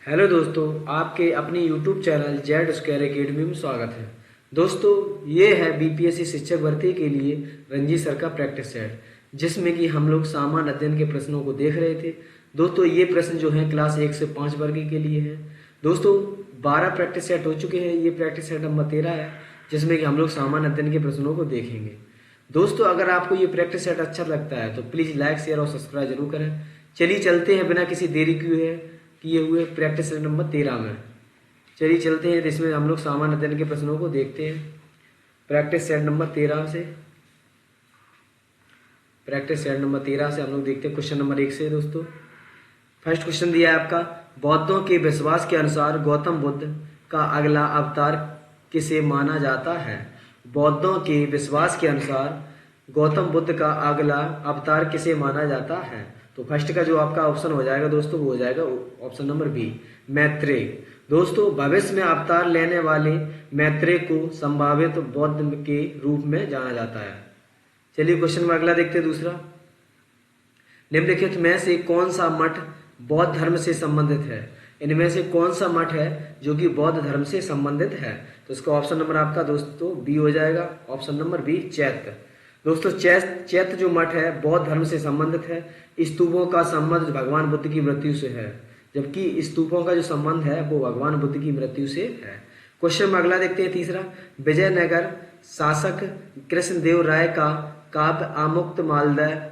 Hello दोस्तों, आपके अपने YouTube channel Z square academy में स्वागत है। दोस्तों, ये है बीपीएससी शिक्षक भर्ती के लिए रंजीत सर का प्रैक्टिस सेट, जिसमें कि हम लोग सामान्य अध्ययन के प्रश्नों को देख रहे थे। दोस्तों, ये प्रश्न जो हैं क्लास 1 से 5 वर्ग के लिए हैं। दोस्तों, 12 प्रैक्टिस सेट हो चुके हैं। ये प्रैक्टिस सेट नंबर 13 है, जिसमें कि हम लोग सामान्य अध्ययन के प्रश्नों को देखेंगे। दोस्तों, अगर आपको ये प्रैक्टिस सेट अच्छा लगता है तो प्लीज़ लाइक, शेयर और सब्सक्राइब जरूर करें। चलिए चलते हैं बिना किसी देरी किए हुए प्रैक्टिस सेट नंबर 13 में। चलिए चलते हैं, इसमें हम लोग सामान्य अध्ययन के प्रश्नों को देखते हैं। प्रैक्टिस सेट नंबर 13 से हम लोग देखते हैं क्वेश्चन नंबर 1 से। दोस्तों, फर्स्ट क्वेश्चन दिया है आपका, बौद्धों के विश्वास के अनुसार गौतम बुद्ध का अगला अवतार किसे माना जाता है? बौद्धों के विश्वास के अनुसार गौतम बुद्ध का अगला अवतार किसे माना जाता है? तो फर्स्ट का जो आपका ऑप्शन हो जाएगा दोस्तों, वो हो जाएगा ऑप्शन नंबर बी, मैत्रेय। दोस्तों, भविष्य में अवतार लेने वाले मैत्रेय को संभावित बौद्ध के रूप में जाना जाता है। चलिए क्वेश्चन में अगला देखते हैं। दूसरा, निम्नलिखित में से कौन सा मठ बौद्ध धर्म से संबंधित है? इनमें से कौन सा मठ है जो कि बौद्ध धर्म से संबंधित है? तो इसका ऑप्शन नंबर आपका दोस्तों बी हो जाएगा, ऑप्शन नंबर बी, चैत्य। दोस्तों, चैत्य जो मठ है बौद्ध धर्म से संबंधित है। स्तूपों का संबंध भगवान बुद्ध की मृत्यु से है, जबकि स्तूपों का जो संबंध है वो भगवान बुद्ध की मृत्यु से है। क्वेश्चन में अगला देखते हैं। तीसरा, विजयनगर शासक कृष्णदेव राय का काव्य आमुक्त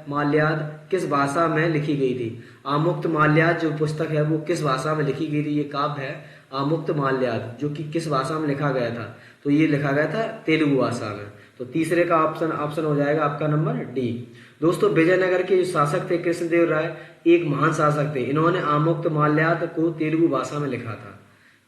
माल्याद किस भाषा में लिखी गई थी? आमुक्त माल्याद जो पुस्तक है वो किस भाषा में लिखी गई थी? ये काव्य है आमुक्त माल्याद, जो कि किस भाषा में लिखा गया था? तो ये लिखा गया था तेलुगु भाषा में। तो तीसरे का ऑप्शन हो जाएगा आपका नंबर डी। दोस्तों, विजयनगर के जो शासक थे कृष्णदेव राय, एक महान शासक थे। इन्होंने आमुक्त माल्याद को तेलुगु भाषा में लिखा था।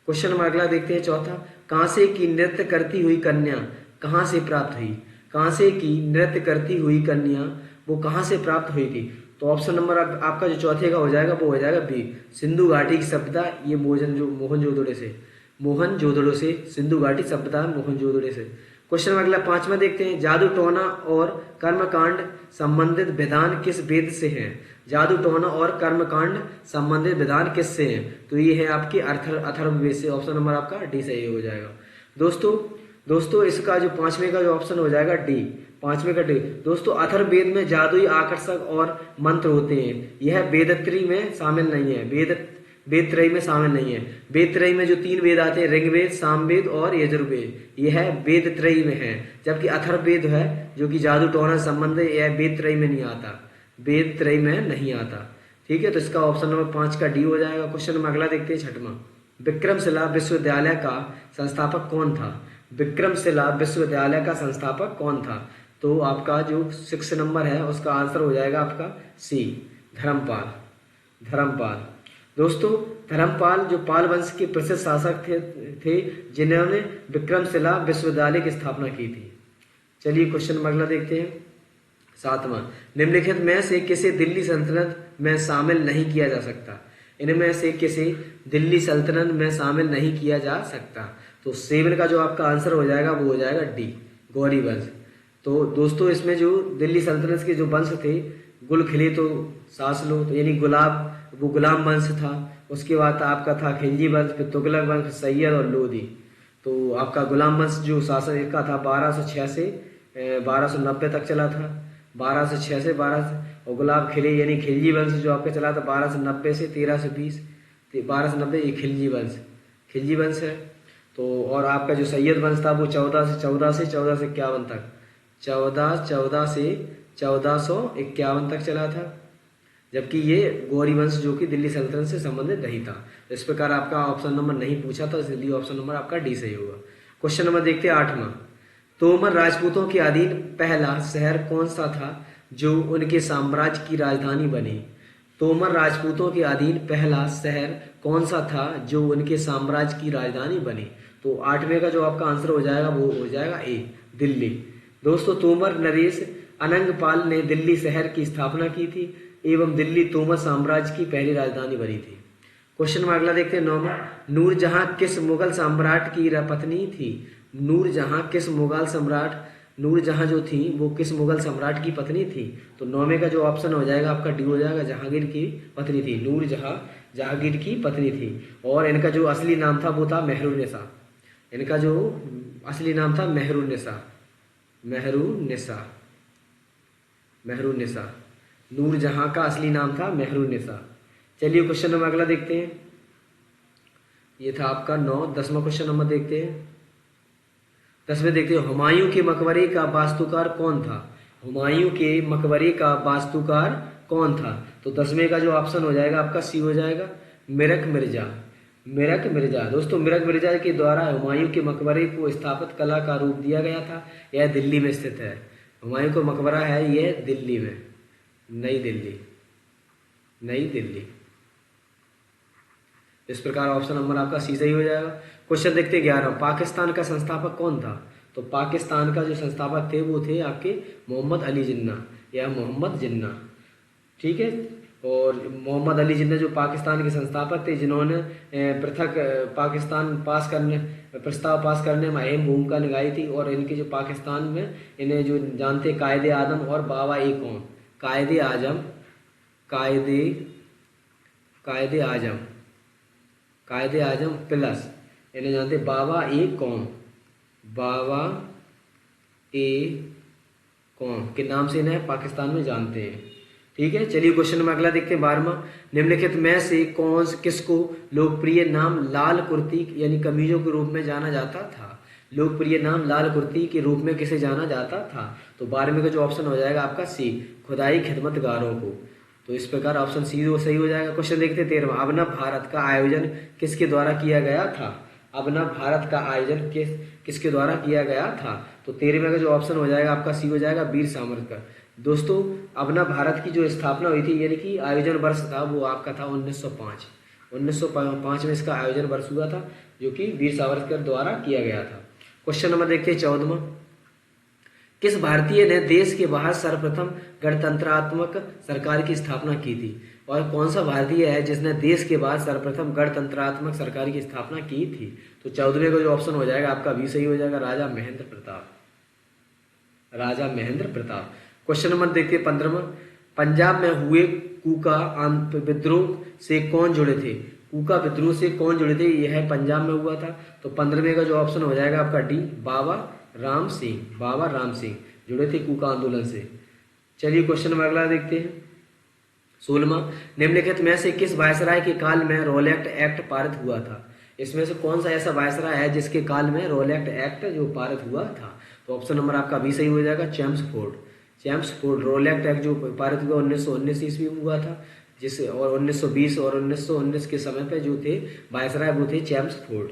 क्वेश्चन नंबर अगला देखते हैं। चौथा, कांसे की नृत्य करती हुई कन्या कहाँ से प्राप्त हुई? कांसे की नृत्य करती हुई कन्या वो कहाँ से प्राप्त हुई थी? तो ऑप्शन नंबर आपका जो चौथे का हो जाएगा वो हो जाएगा बी, सिंधु घाटी की सभ्यता। ये मोहनजोदड़ो से सिंधु घाटी सभ्यता मोहनजोदड़ो से। क्वेश्चन में अगला 5वां देखते हैं। जादू टोना और कर्मकांड संबंधित विधान किस वेद से हैं? जादू टोना और कर्मकांड संबंधित विधान किससे हैं? तो ये है आपके अथर्ववेद से। ऑप्शन नंबर आपका डी सही हो जाएगा। दोस्तों इसका जो 5वें का जो ऑप्शन हो जाएगा डी, 5वें का डी। दोस्तों, अथर्ववेद में जादुई आकर्षक और मंत्र होते हैं। यह वेदत्रयी में शामिल नहीं है। वेदत्रयी में शामिल नहीं है। वेदत्रयी में जो 3 वेद आते हैं, ऋग्वेद, सामवेद और यजुर्वेद, यह वेदत्रयी में है। जबकि अथर्ववेद है जो कि जादू टोना संबंध है, यह वेदत्रयी में नहीं आता, वेदत्रयी में नहीं आता। ठीक है, तो इसका ऑप्शन नंबर 5 का डी हो जाएगा। क्वेश्चन में अगला देखते हैं। 6वां, विक्रमशिला विश्वविद्यालय का संस्थापक कौन था? विक्रमशिला विश्वविद्यालय का संस्थापक कौन था? तो आपका जो 6 नंबर है उसका आंसर हो जाएगा आपका सी, धर्मपाल। दोस्तों, धर्मपाल जो पाल वंश के प्रसिद्ध शासक थे जिन्होंने विक्रमशिला विश्वविद्यालय की स्थापना की थी। चलिए क्वेश्चन में अगला देखते हैं। 7वां, निम्नलिखित में से किसे दिल्ली सल्तनत में शामिल नहीं किया जा सकता? इनमें से किसे दिल्ली सल्तनत में शामिल नहीं किया जा सकता? तो 7 का जो आपका आंसर हो जाएगा वो हो जाएगा डी, गौरी वंश। तो दोस्तों, इसमें जो दिल्ली सल्तनत के जो वंश थे, गुल खिले तो सांस लो, तो यानी वो गुलाम वंश था। उसके बाद आपका था खिलजी वंश, फिर तुगलक वंश, सैयद और लोधी। तो आपका गुलाम वंश जो शासन का था 1206 से 1290 तक चला था। 1206 से 12, और गुलाब खिले यानी खिलजी वंश जो आपका चला था 1290 से 1320। 1290 ये खिलजी वंश है। तो और आपका जो सैयद वंश था वो 14 से 51 तक 1451 तक चला था। जबकि ये गौरी वंश जो कि दिल्ली सल्तनत से संबंधित नहीं था। इस प्रकार आपका ऑप्शन नंबर नहीं पूछा था, इसलिए ऑप्शन नंबर आपका डी सही होगा। क्वेश्चन नंबर देखते हैं 8वां, तोमर राजपूतों के अधीन पहला शहर कौन सा था जो उनके साम्राज्य की राजधानी बनी? तोमर राजपूतों के अधीन पहला शहर कौन सा था जो उनके साम्राज्य की राजधानी बनी? तो 8वें का जो आपका आंसर हो जाएगा वो हो जाएगा ए, दिल्ली। दोस्तों, तोमर नरेश अनंगपाल ने दिल्ली शहर की स्थापना की थी एवं दिल्ली तोमर साम्राज्य की पहली राजधानी बनी थी। क्वेश्चन में अगला देखते हैं 9वां, नूरजहां किस मुगल सम्राट की पत्नी थी? नूरजहां जो थी वो किस मुगल सम्राट की पत्नी थी? तो 9वें का जो ऑप्शन हो जाएगा आपका डी हो जाएगा, जहांगीर की पत्नी थी। नूरजहां जहांगीर की पत्नी थी। और इनका जो असली नाम था वो था मेहरुन्निसा। इनका जो असली नाम था मेहरुन्निसा। मेहरुन्निसा। मेहरुन्निसा। नूरजहां का असली नाम था मेहरुन्निसा। चलिए क्वेश्चन नंबर अगला देखते हैं। ये था आपका 9। 10वां क्वेश्चन नंबर देखते हैं। 10वें देखते हैं, हुमायूं के मकबरे का वास्तुकार कौन था? हुमायूं के मकबरे का वास्तुकार कौन था? तो 10वें का जो ऑप्शन हो जाएगा आपका सी हो जाएगा, मिरक मिर्जा। मिरक मिर्जा। दोस्तों मिरक मिर्जा के द्वारा हुमायूं के मकबरे को स्थापत्य कला का रूप दिया गया था। यह दिल्ली में स्थित है। हुमायूं का मकबरा है यह दिल्ली में, नई दिल्ली। नई दिल्ली। इस प्रकार ऑप्शन नंबर आपका सी सही हो जाएगा। क्वेश्चन देखते हैं 11। पाकिस्तान का संस्थापक कौन था? तो पाकिस्तान का जो संस्थापक थे वो थे आपके मोहम्मद अली जिन्ना या मोहम्मद जिन्ना। ठीक है। और मोहम्मद अली जिन्ना जो पाकिस्तान के संस्थापक थे, जिन्होंने पृथक पाकिस्तान प्रस्ताव पास करने में अहम भूमिका निभाई थी। और इनके जो पाकिस्तान में इन्हें जो जानते कायदे आजम और बाबा ए कौम। कायदे आजम, कायदे आजम, कायदे आजम प्लस इन्हें जानते बाबा ए कौम। बाबा ए कौम के नाम से इन्हें पाकिस्तान में जानते हैं। ठीक है। चलिए क्वेश्चन नंबर अगला देखते हैं 12वां। निम्नलिखित में से किसको लोकप्रिय नाम लाल कुर्ती यानी कमीजों के रूप में जाना जाता था? लोकप्रिय नाम लाल कुर्ती के रूप में किसे जाना जाता था? तो 12वें का जो ऑप्शन हो जाएगा आपका सी, खुदाई खिदमतगारों को। तो इस प्रकार ऑप्शन सी सही हो जाएगा। क्वेश्चन देखते हैं 13वां। अभिनव भारत का आयोजन किसके द्वारा किया गया था? अभिनव भारत का आयोजन किसके द्वारा किया गया था? तो 13वें का जो ऑप्शन हो जाएगा आपका सी हो जाएगा, वीर सावरकर। दोस्तों अभिनव भारत की जो स्थापना हुई थी यानी कि आयोजन वर्ष था वो आपका था 1905। 1905 में इसका आयोजन वर्ष हुआ था, जो कि वीर सावरकर द्वारा किया गया था। क्वेश्चन नंबर देखते हैं 14वां। किस भारतीय ने देश के बाहर सर्वप्रथम गणतंत्रात्मक सरकार की स्थापना की थी? और कौन सा भारतीय है जिसने देश के बाहर सर्वप्रथम गणतंत्रात्मक सरकार की स्थापना की थी? तो 14वें का जो ऑप्शन हो जाएगा आपका भी सही हो जाएगा, राजा महेंद्र प्रताप। राजा महेंद्र प्रताप। क्वेश्चन नंबर देखिए 15वां। पंजाब में हुए कूका विद्रोह से कौन जुड़े थे? कूका विद्रोह से कौन जुड़े थे? यह पंजाब में हुआ था। तो 15वें का जो ऑप्शन हो जाएगा आपका डी, बाबा राम सिंह। बाबा राम सिंह जुड़े थे कूका आंदोलन से। चलिए क्वेश्चन नंबर अगला देखते हैं 16वां। निम्नलिखित में से किस वायसराय के काल में रोलेक्ट एक्ट पारित हुआ था? इसमें से कौन सा ऐसा वायसराय है जिसके काल में रोलेक्ट एक्ट जो पारित हुआ था? तो ऑप्शन नंबर आपका भी सही हो जाएगा, चेम्सफोर्ड। चेम्सफोर्ड रोलेक्ट एक्ट जो पारित हुआ 1919 ईस्वी में हुआ था, जिससे और 1920 और 1919 के समय पे जो थे वायसराय वो थे चेम्सफोर्ड।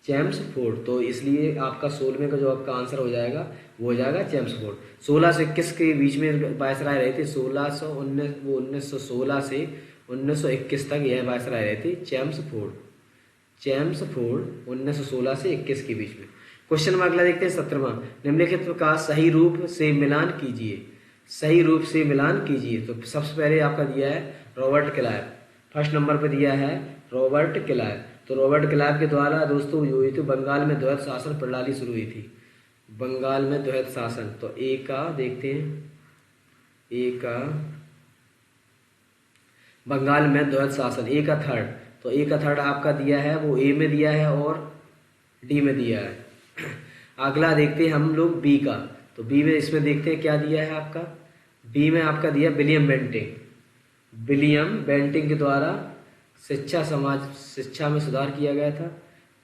चेम्सफोर्ड। तो इसलिए आपका 16वें का जो आपका आंसर हो जाएगा वो हो जाएगा चेम्सफोर्ड। 16 से 21 के बीच में वायसराय रहे थे। 1916 से 1921 तक यह वायसराय रहे थे चेम्सफोर्ड। चेम्सफोर्ड 1916 से 21 के बीच में। क्वेश्चन नंबर अगला देखते हैं 17वां। निम्नलिखित का सही रूप से मिलान कीजिए। सही रूप से मिलान कीजिए। तो सबसे पहले आपका दिया है रॉबर्ट क्लाइव। फर्स्ट नंबर पर दिया है रॉबर्ट क्लाइव। तो रॉबर्ट क्लाइव के द्वारा दोस्तों जो हुई थी बंगाल में द्वैध शासन प्रणाली शुरू हुई थी। बंगाल में द्वैध शासन। तो ए का देखते हैं, ए का बंगाल में द्वैध शासन, ए का थर्ड। तो ए का थर्ड आपका दिया है वो ए में दिया है और डी में दिया है। अगला देखते हैं हम लोग बी का। तो बी में इसमें देखते हैं क्या दिया है आपका। बी में आपका दिया विलियम बेंटिंग। विलियम बेंटिंग के द्वारा शिक्षा में सुधार किया गया था,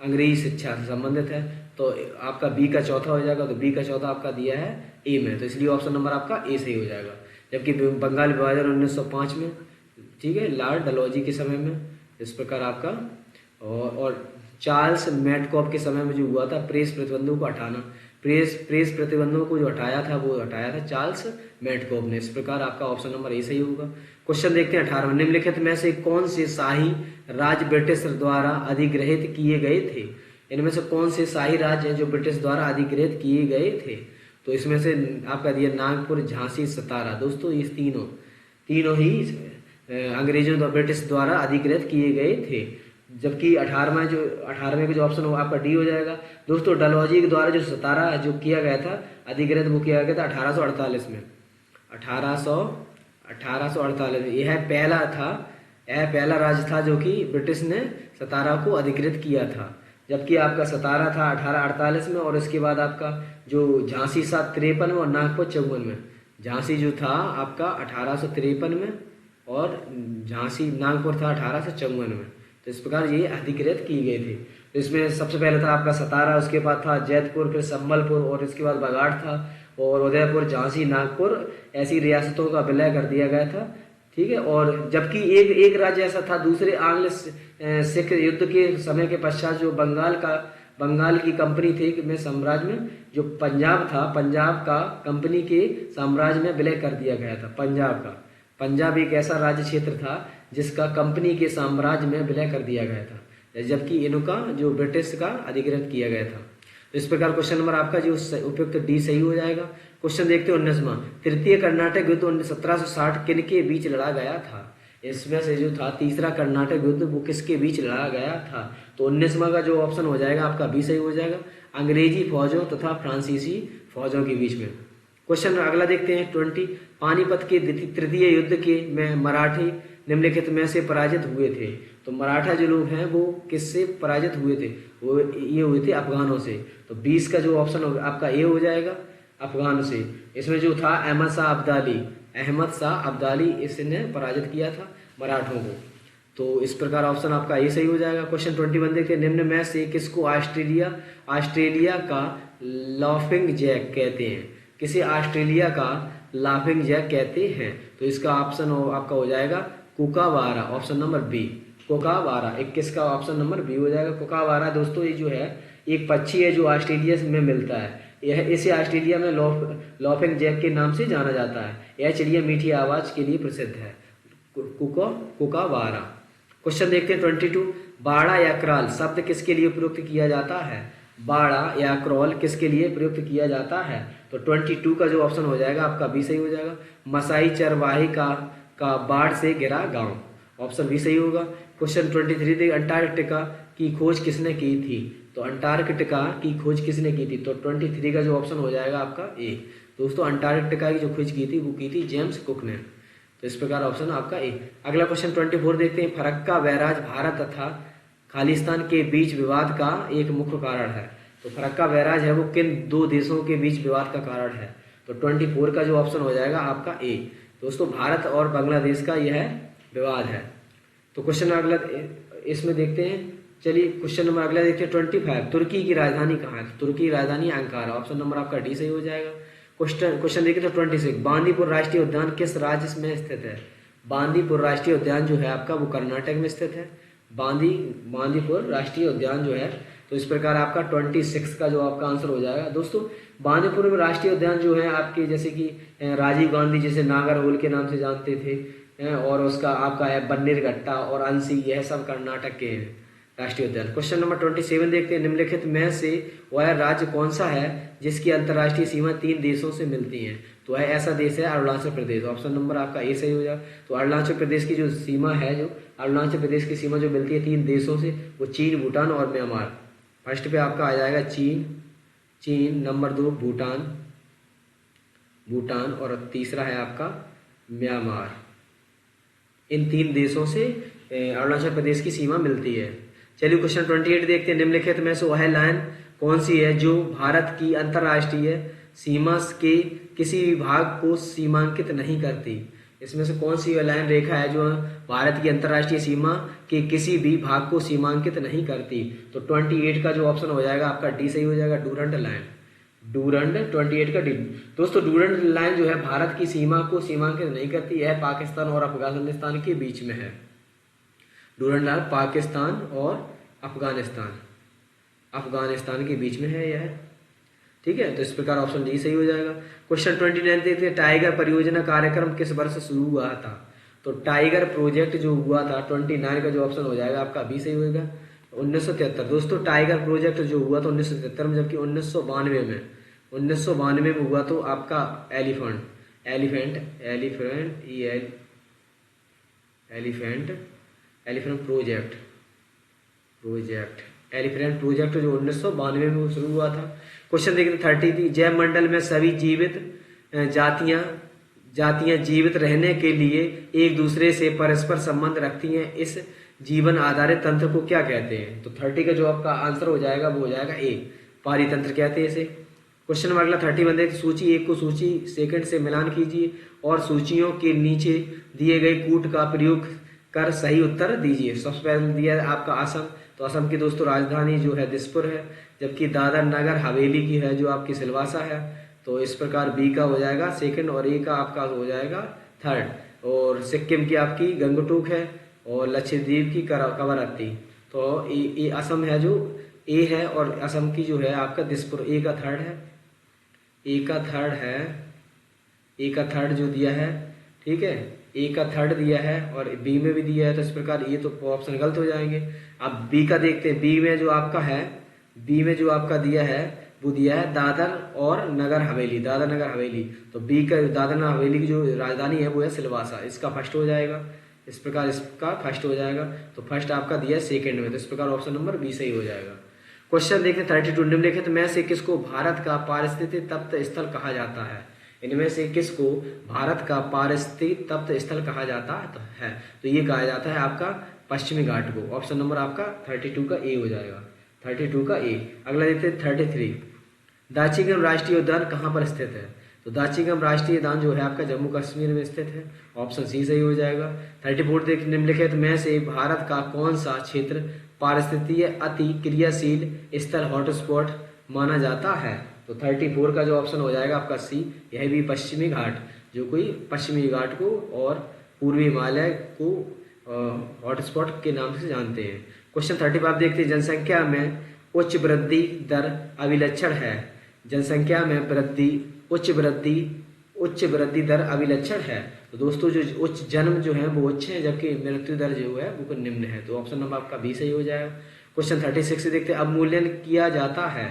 अंग्रेजी शिक्षा से संबंधित है। तो आपका बी का चौथा हो जाएगा। तो बी का चौथा आपका दिया है ए में। तो इसलिए ऑप्शन नंबर आपका ए सही हो जाएगा। जबकि बंगाल विभाजन 1905 में, ठीक है, लॉर्ड डलहौजी के समय में। इस प्रकार आपका और चार्ल्स मेटकॉफ के समय में जो हुआ था प्रेस प्रतिबंधों को हटाना, प्रेस प्रतिबंधों को जो हटाया था वो हटाया था चार्ल्स मेटकॉफ ने। इस प्रकार आपका ऑप्शन नंबर ए सही होगा। क्वेश्चन देखते हैं 18वां। निम्नलिखित में से कौन से शाही राज्य ब्रिटिश द्वारा अधिग्रहित किए गए थे? इनमें से कौन से शाही राज्य हैं जो ब्रिटिश द्वारा अधिग्रहित किए गए थे? तो इसमें से आपका दिया नागपुर, झांसी, सतारा। दोस्तों ये तीनों ही अंग्रेजों द्वारा ब्रिटिश द्वारा अधिग्रहित किए गए थे। जबकि 18वें का जो ऑप्शन हो आपका डी हो जाएगा। दोस्तों डलहौजी के द्वारा जो सतारा जो किया गया था अधिग्रहित वो किया गया था 1848 में। 1848 में यह पहला था यह पहला राज्य था जो कि ब्रिटिश ने सतारा को अधिकृत किया था, जबकि आपका सतारा था 1848 में, और इसके बाद आपका जो झांसी था 53 में और नागपुर 54 में। झांसी जो था आपका 1853 में और झांसी नागपुर था 1854 में। तो इस प्रकार ये अधिकृत की गई थी। तो इसमें सबसे पहले था आपका सतारा, उसके बाद था जैतपुर, फिर संबलपुर और इसके बाद बगाड़ था, और उदयपुर, झांसी, नागपुर ऐसी रियासतों का विलय कर दिया गया था। ठीक है। और जबकि एक राज्य ऐसा था दूसरे आंग्ल सिख युद्ध के समय के पश्चात जो बंगाल की कंपनी थी में साम्राज्य में जो पंजाब था, पंजाब का कंपनी के साम्राज्य में विलय कर दिया गया था। पंजाब एक ऐसा राज्य क्षेत्र था जिसका कंपनी के साम्राज्य में विलय कर दिया गया था, जबकि इनका जो ब्रिटिश का अधिकृत किया गया था। तो इस प्रकार क्वेश्चन नंबर आपका जो उपयुक्त डी सही हो जाएगा। क्वेश्चन देखते हैं 19वां, तृतीय कर्नाटक युद्ध 1760 किन के बीच लड़ा गया था। इसमें से जो था तीसरा कर्नाटक युद्ध वो किसके बीच लड़ा गया था। तो 19वां का जो ऑप्शन हो जाएगा आपका बी सही हो जाएगा, अंग्रेजी फौजों तथा फ्रांसीसी फौजों के बीच में। क्वेश्चन अगला देखते हैं 20, पानीपत के तृतीय युद्ध के में मराठी निम्नलिखित में से पराजित हुए थे। तो मराठा जो लोग हैं वो किससे पराजित हुए थे, वो ये हुए थे अफगानों से। तो 20 का जो ऑप्शन आपका ए हो जाएगा, अफगान से। इसमें जो था अहमद शाह अब्दाली इसने पराजित किया था मराठों को। तो इस प्रकार ऑप्शन आपका ए सही हो जाएगा। क्वेश्चन 21 देखते हैं, निम्न में से किसको ऑस्ट्रेलिया का लाफिंग जैक कहते हैं। किसे ऑस्ट्रेलिया का लाफिंग जैक कहते हैं। तो इसका ऑप्शन आपका हो जाएगा कुकावारा, ऑप्शन नंबर बी, कोकावारा। 21 का ऑप्शन नंबर बी हो जाएगा, कोकावारा। दोस्तों ये जो है एक पक्षी है जो ऑस्ट्रेलिया में मिलता है। यह इसे ऑस्ट्रेलिया में लाफिंग जैक के नाम से जाना जाता है। यह चिड़िया मीठी आवाज के लिए प्रसिद्ध है, कुकावारा। क्वेश्चन देखते हैं 22, बाड़ा या क्राल शब्द किसके लिए प्रयुक्त किया जाता है। बाड़ा या क्रॉल किसके लिए प्रयुक्त किया जाता है। तो 22 का जो ऑप्शन हो जाएगा आपका बी सही हो जाएगा, मसाई चरवाही का बाढ़ से गिरा गांव, ऑप्शन बी सही होगा। क्वेश्चन 23 देखिए, अंटार्कटिका की खोज किसने की थी। तो अंटार्कटिका की खोज किसने की थी। तो 23 का जो ऑप्शन हो जाएगा आपका ए। दोस्तों अंटार्कटिका की जो खोज की थी वो की थी जेम्स कुक ने। तो इस प्रकार ऑप्शन आपका ए। अगला क्वेश्चन 24 देखते हैं, फरक्का बैराज भारत तथा खालिस्तान के बीच विवाद का एक मुख्य कारण है। तो फरक्का बैराज है वो किन दो देशों के बीच विवाद का कारण है। तो 24 का जो ऑप्शन हो जाएगा आपका ए। दोस्तों भारत और बांग्लादेश का यह विवाद है। तो क्वेश्चन अगला इसमें देखते हैं, चलिए क्वेश्चन नंबर अगला देखते हैं 25, तुर्की की राजधानी कहाँ है। तुर्की की राजधानी अंकारा, ऑप्शन नंबर आपका डी सही हो जाएगा। क्वेश्चन देखिए तो 26, बांदीपुर राष्ट्रीय उद्यान किस राज्य में स्थित है। बांदीपुर राष्ट्रीय उद्यान जो है आपका वो कर्नाटक में स्थित है। बांदीपुर राष्ट्रीय उद्यान जो है। तो इस प्रकार आपका 26 का जो आपका आंसर हो जाएगा। दोस्तों बांदीपुर में राष्ट्रीय उद्यान जो है आपके जैसे कि राजीव गांधी जिसे नागरहोल के नाम से जानते थे, और उसका आपका है बन्नेरघट्टा और अंसी, यह सब कर्नाटक के हैं राष्ट्रीय उद्यान। क्वेश्चन नंबर 27 देखते हैं, निम्नलिखित में से वह राज्य कौन सा है जिसकी अंतर्राष्ट्रीय सीमा 3 देशों से मिलती है। तो वह ऐसा देश है अरुणाचल प्रदेश, ऑप्शन नंबर आपका ए सही हो जाएगा। तो अरुणाचल प्रदेश की जो सीमा है, जो अरुणाचल प्रदेश की सीमा जो मिलती है 3 देशों से, वो चीन, भूटान और म्यांमार। फर्स्ट पे आपका आ जाएगा चीन, नंबर 2 भूटान और तीसरा है आपका म्यांमार। इन 3 देशों से अरुणाचल प्रदेश की सीमा मिलती है। चलिए क्वेश्चन 28 देखते हैं, निम्नलिखित में से वह लाइन कौन सी है जो भारत की अंतर्राष्ट्रीय सीमा के किसी भी भाग को सीमांकित नहीं करती। इसमें से कौन सी लाइन रेखा है जो भारत की अंतर्राष्ट्रीय सीमा के किसी भी भाग को सीमांकित नहीं करती। तो 28 का जो ऑप्शन हो जाएगा आपका डी सही हो जाएगा, डूरंड लाइन। 28 का डी। दोस्तों डूरंड लाइन जो है भारत की सीमा को सीमांकित नहीं करती, यह पाकिस्तान और अफगानिस्तान के बीच में है। डूरंड लाइन पाकिस्तान और अफगानिस्तान के बीच में है यह, ठीक है। तो इस प्रकार ऑप्शन डी सही हो जाएगा। क्वेश्चन 29 देखते हैं, टाइगर परियोजना कार्यक्रम किस वर्ष शुरू हुआ था। तो टाइगर प्रोजेक्ट जो हुआ था 29 का जो ऑप्शन हो जाएगा आपका बी सही होगा, 1973। दोस्तों टाइगर प्रोजेक्ट जो हुआ था 1973 में, जबकि 1992 में हुआ तो आपका एलिफेंट प्रोजेक्ट जो 1992 में शुरू हुआ था। क्वेश्चन देखते 30, जैव मंडल में सभी जीवित जातियां जातियां जीवित रहने के लिए एक दूसरे से परस्पर संबंध रखती हैं, इस जीवन आधारित तंत्र को क्या कहते हैं? तो 30 का जो आपका आंसर हो जाएगा वो हो जाएगा ए, पारितंत्र कहते हैं इसे। क्वेश्चन नंबर अगला 31 देखिए, सूची 1 को सूची सेकंड से मिलान कीजिए और सूचियों के नीचे दिए गए कूट का प्रयोग कर सही उत्तर दीजिए। सबसे पहले दिया है आपका असम, तो असम की दोस्तों राजधानी जो है दिसपुर है, जबकि दादर नगर हवेली की है जो आपकी सिलवासा है। तो इस प्रकार बी का हो जाएगा सेकंड और ए का आपका हो जाएगा थर्ड। और सिक्किम की आपकी गंगटोक है और लक्षद्वीप की कवरत्ती। तो ए असम है जो ए है और असम की जो है आपका दिसपुर ए का थर्ड है, ए का थर्ड है, ए का थर्ड जो दिया है, ठीक है, ए का थर्ड दिया है और बी में भी दिया है। तो इस प्रकार ये तो ऑप्शन गलत हो जाएंगे। अब बी का देखते हैं, बी में जो आपका है, बी में जो आपका दिया है वो दिया है दादर और नगर हवेली, दादर नगर हवेली। तो बी का दादर नगर हवेली की जो राजधानी है वो है सिलवासा, इसका फर्स्ट हो जाएगा। इस प्रकार इसका फर्स्ट हो जाएगा। तो फर्स्ट आपका दिया है सेकंड में, तो इस प्रकार ऑप्शन नंबर बी सही हो जाएगा। क्वेश्चन देखते हैं 32, निम्नलिखित में से किसको भारत का पारिस्थितिक तप्त स्थल कहा जाता है? इनमें से किसको भारत का पारिस्थितिक तप्त स्थल कहा जाता है? तो ये कहा जाता है आपका पश्चिमी घाट को। ऑप्शन नंबर आपका 32 का ए हो जाएगा, 32 का ए। अगला देखते हैं 33, दाचीगम राष्ट्रीय उद्यान कहाँ पर स्थित है? तो दाचीगम राष्ट्रीय उद्यान जो है आपका जम्मू कश्मीर में स्थित है, ऑप्शन सी सही हो जाएगा। 34 देख, निम्नलिखित में से भारत का कौन सा क्षेत्र पारिस्थितिकीय अति क्रियाशील स्थल हॉटस्पॉट माना जाता है? तो 34 का जो ऑप्शन हो जाएगा आपका सी, यह भी पश्चिमी घाट, जो कोई पश्चिमी घाट को और पूर्वी हिमालय को हॉटस्पॉट के नाम से जानते हैं। क्वेश्चन 35 देखते हैं, जनसंख्या में उच्च वृद्धि दर अभिलक्षण है। जनसंख्या में उच्च वृद्धि दर अभिलक्षण है। तो दोस्तों जो उच्च जन्म जो है वो उच्च है, जबकि मृत्यु दर जो है वो निम्न है। तो ऑप्शन नंबर आपका बी सही हो जाएगा। क्वेश्चन 36 से देखते हैं, अवमूल्यन किया जाता है,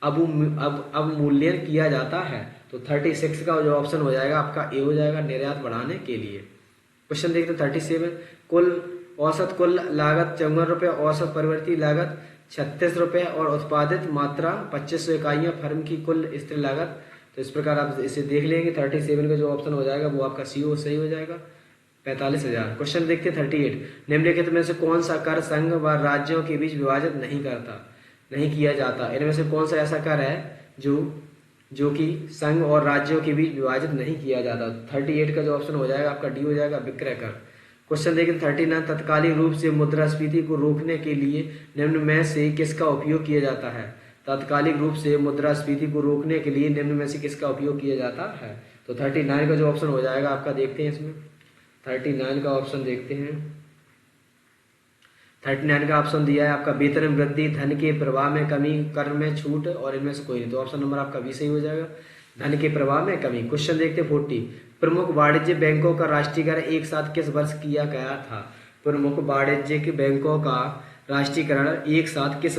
अवमूल्यन किया जाता है। तो 36 का जो ऑप्शन हो जाएगा आपका ए हो जाएगा, निर्यात बढ़ाने के लिए। क्वेश्चन देखते हैं 37, औसत कुल लागत 54 रुपये, औसत परिवर्ती लागत 36 रुपये और उत्पादित मात्रा 2500 इकाइयाँ, फर्म की कुल स्थिर लागत। तो इस प्रकार आप इसे देख लेंगे। 37 का जो ऑप्शन हो जाएगा वो आपका सी सही हो जाएगा, 45,000। क्वेश्चन देखते हैं 38, निम्नलिखित में से कौन सा कर संघ व राज्यों के बीच विभाजित नहीं किया जाता? इनमें से कौन सा ऐसा कर है जो कि संघ और राज्यों के बीच विभाजित नहीं किया जाता? 38 का जो ऑप्शन हो जाएगा आपका डी हो जाएगा, विक्रय कर। क्वेश्चन देखिए 39, तत्कालिक रूप से मुद्रास्फीति को रोकने के लिए निम्न में से किसका उपयोग किया जाता है? तात्कालिक रूप से मुद्रास्फीति को रोकने के लिए निम्न में से किसका उपयोग किया जाता है? तो 39 का जो ऑप्शन हो जाएगा आपका, देखते हैं इसमें 39 का ऑप्शन देखते हैं। 39 का ऑप्शन दिया है आपका वेतन में वृद्धि, धन के प्रवाह में कमी, कर में छूट और इनमें से कोई नहीं। तो ऑप्शन नंबर आपका बी सही हो जाएगा, धन के प्रवाह में कमी। क्वेश्चन देखते हैं 40, प्रमुख वाणिज्य बैंकों का राष्ट्रीयकरण एक साथ किस वर्ष किया गया था? प्रमुख वाणिज्यिक बैंकों का राष्ट्रीयकरण एक साथ किस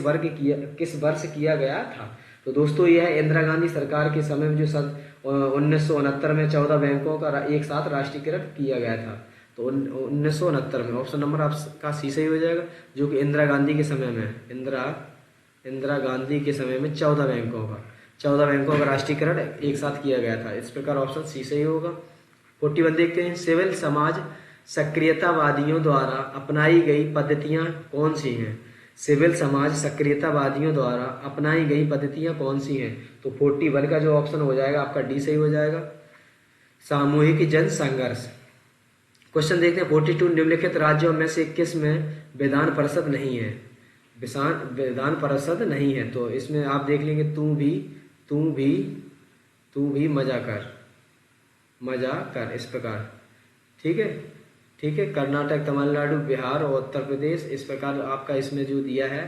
वर्ष किया गया था? तो दोस्तों यह इंदिरा गांधी सरकार के समय में जो 1969 में 14 बैंकों का एक साथ राष्ट्रीयकरण किया गया था। तो 1969 में ऑप्शन नंबर आपका सी सही हो जाएगा, जो कि इंदिरा गांधी के समय में, इंदिरा गांधी के समय में 14 बैंकों का राष्ट्रीयकरण एक साथ किया गया था। इस प्रकार ऑप्शन सी सही होगा। 41 देखते हैं, सिविल समाज सक्रियतावादियों द्वारा अपनाई गई पद्धतियां कौन सी हैं? सिविल समाज सक्रियतावादियों द्वारा अपनाई गई पद्धतियां कौन सी हैं? तो 41 का जो ऑप्शन हो जाएगा आपका डी सही हो जाएगा, सामूहिक जन संघर्ष। क्वेश्चन देखते हैं 42, निम्नलिखित राज्यों में से किस में विधान परिषद नहीं है? विधान परिषद नहीं है। तो इसमें आप देख लेंगे, तू भी मजा कर, इस प्रकार, ठीक है। कर्नाटक, तमिलनाडु, बिहार और उत्तर प्रदेश। इस प्रकार आपका इसमें जो दिया है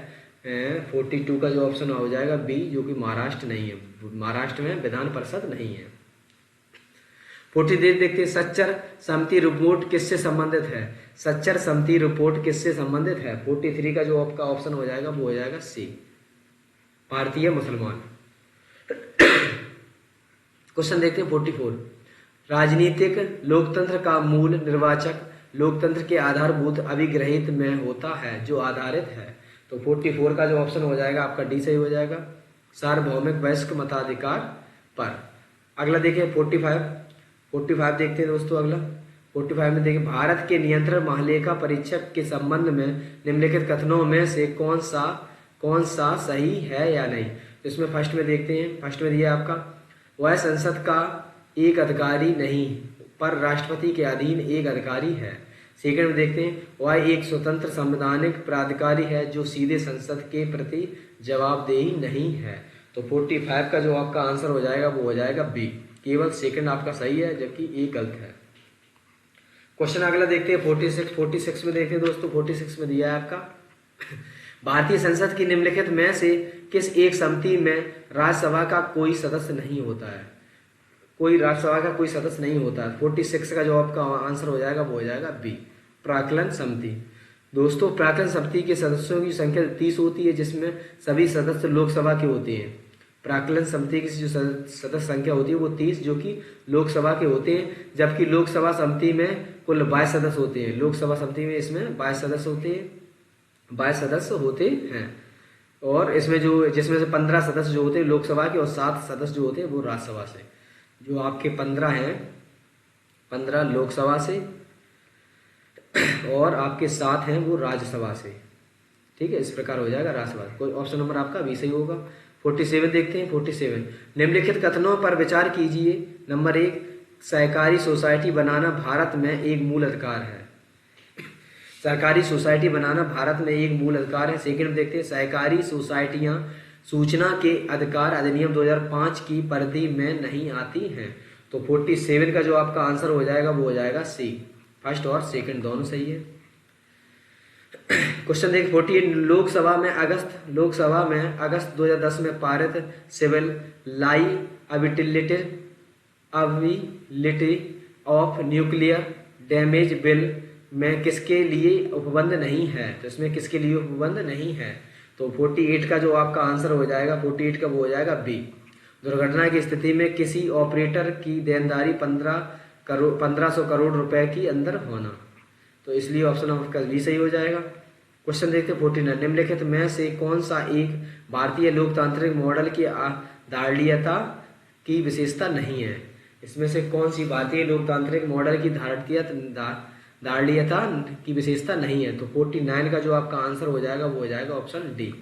42 का जो ऑप्शन हो जाएगा बी, जो कि महाराष्ट्र नहीं है, महाराष्ट्र में विधान परिषद नहीं है। 43 देखते हैं, सच्चर समिति रिपोर्ट किससे संबंधित है? सच्चर समिति रिपोर्ट किससे संबंधित है? 43 का जो आपका ऑप्शन हो जाएगा वो हो जाएगा सी, भारतीय मुसलमान। क्वेश्चन देखते हैं 44, राजनीतिक लोकतंत्र का मूल निर्वाचक लोकतंत्र के आधारभूत अभिग्रहित में होता है जो आधारित है। तो 44 का जो ऑप्शन हो जाएगा आपका डी सही हो जाएगा, सार्वभौमिक वयस्क मताधिकार पर। अगला देखिए 45, 45 देखते हैं दोस्तों अगला। 45 में देखिए, भारत के नियंत्रण महालेखा परीक्षक के संबंध में निम्नलिखित कथनों में से कौन सा सही है या नहीं। तो इसमें फर्स्ट में देखते हैं, फर्स्ट में दिया आपका, वह संसद का एक अधिकारी नहीं पर राष्ट्रपति के अधीन एक अधिकारी है। सेकंड में देखते हैं, वह एक स्वतंत्र संवैधानिक प्राधिकारी है जो सीधे संसद के प्रति जवाबदेही नहीं है। तो 45 का जो आपका आंसर हो जाएगा वो हो जाएगा बी, केवल सेकंड आपका सही है जबकि ए गलत है। क्वेश्चन अगला देखते हैं 46 में देखते हैं दोस्तों। 46 में दिया है आपका, भारतीय संसद की निम्नलिखित में से किस एक समिति में राज्यसभा का कोई सदस्य नहीं होता है। कोई राज्यसभा का कोई सदस्य नहीं होता है। 46 का जो आपका आंसर हो जाएगा वो हो जाएगा बी, प्राक्कलन समिति। दोस्तों प्राक्कलन समिति के सदस्यों की संख्या 30 होती है, जिसमें सभी सदस्य लोकसभा के होते हैं। प्राक्कलन समिति की जो सदस्य संख्या होती है वो 30 जो कि लोकसभा के होते हैं, जबकि लोकसभा समिति में कुल 22 सदस्य होते हैं। लोकसभा समिति में इसमें 22 सदस्य होते हैं, 22 सदस्य होते हैं। और इसमें जो जिसमें से 15 सदस्य जो होते हैं लोकसभा के और 7 सदस्य जो होते हैं वो राज्यसभा से। जो आपके 15 हैं, 15 लोकसभा से और आपके 7 हैं वो राज्यसभा से। ठीक है, इस प्रकार हो जाएगा राज्यसभा। कोई ऑप्शन नंबर आपका भी सही होगा। 47 देखते हैं। 47 निम्नलिखित कथनों पर विचार कीजिए। नंबर 1, सहकारी सोसाइटी बनाना भारत में एक मूल अधिकार है। सहकारी सोसाइटी बनाना भारत में एक मूल अधिकार है। सेकंड में देखते हैं, सहकारी सोसाइटियां सूचना के अधिकार अधिनियम 2005 की परिधि में नहीं आती हैं। तो 47 का जो आपका आंसर हो जाएगा वो हो जाएगा सी, फर्स्ट और सेकंड दोनों सही है। क्वेश्चन देख 48, लोकसभा में अगस्त 2010 में पारित civil liability of nuclear damage bill में किसके लिए उपबंध नहीं है। तो इसमें किसके लिए उपबंध नहीं है। तो 48 का जो आपका आंसर हो जाएगा 48 का वो हो जाएगा बी, दुर्घटना की स्थिति में किसी ऑपरेटर की देनदारी 1500 करोड़ रुपए की अंदर होना। तो इसलिए ऑप्शन नंबर बी सही हो जाएगा। क्वेश्चन देखते हैं 49, निम्नलिखित में से कौन सा एक भारतीय लोकतांत्रिक मॉडल की धारणीयता की विशेषता नहीं है। इसमें से कौन सी भारतीय लोकतांत्रिक मॉडल की धारणीयता की विशेषता नहीं है। तो 49 का जो आपका आंसर हो जाएगा वो हो जाएगा ऑप्शन डी,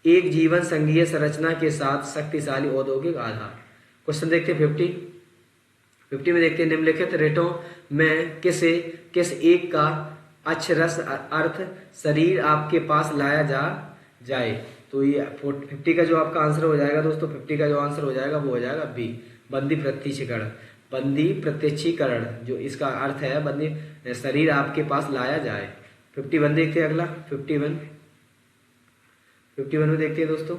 एक जीवन संघीय संरचना के साथ शक्तिशाली औद्योगिक आधार। क्वेश्चन देखते हैं 50 में देखते हैं, निम्नलिखित रेटों में किस एक का अक्षरश अर्थ शरीर आपके पास लाया जाए। तो ये 50 का जो आपका आंसर हो जाएगा दोस्तों, 50 का जो आंसर हो जाएगा वो हो जाएगा बी, बंदी प्रत्यक्षीकरण जो इसका अर्थ है बंदी शरीर आपके पास लाया जाए। 51 देखते हैं अगला। 51 में देखते हैं दोस्तों,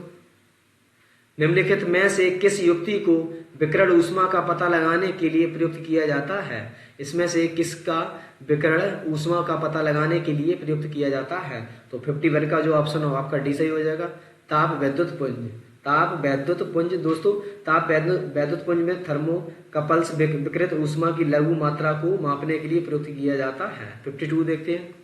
निम्नलिखित में से किस युक्ति को विकिरण ऊष्मा का पता लगाने के लिए प्रयुक्त किया जाता है। इसमें से किसका विकिरण ऊष्मा का पता लगाने के लिए प्रयुक्त किया जाता है। तो 51 का जो ऑप्शन हो आपका डी सही हो जाएगा, ताप वैद्युत पुंज। दोस्तों ताप वैद्युत पुंज में थर्मोकपल्स विकिरित ऊष्मा की लघु मात्रा को मापने के लिए प्रयुक्त किया जाता है। 52 देखते हैं,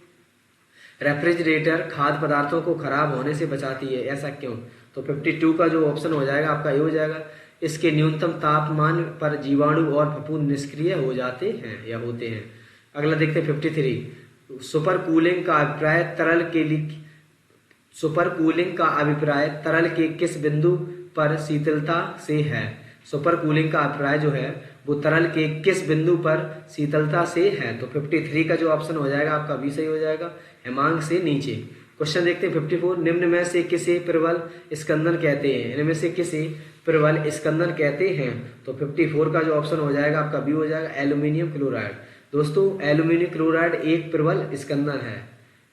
रेफ्रिजरेटर खाद्य पदार्थों को खराब होने से बचाती है, ऐसा क्यों। तो 52 का जो ऑप्शन हो जाएगा आपका ये हो जाएगा, इसके न्यूनतम तापमान पर जीवाणु और फफूंद निष्क्रिय हो जाते हैं या होते हैं। अगला देखते हैं 53, सुपर कूलिंग का अभिप्राय तरल के किस बिंदु पर शीतलता से है। सुपर कूलिंग का अभिप्राय जो है वो तरल के किस बिंदु पर शीतलता से है। तो 53 का जो ऑप्शन हो जाएगा आपका बी सही हो जाएगा, हिमांक से नीचे। क्वेश्चन देखते हैं 54, निम्न में से किसे प्रबल स्कंदन कहते हैं। इनमें से किसे प्रबल स्कंदन कहते हैं। तो 54 का जो ऑप्शन हो जाएगा आपका बी हो जाएगा, एल्यूमिनियम क्लोराइड। दोस्तों एल्यूमिनियम क्लोराइड एक प्रबल स्कंदन है,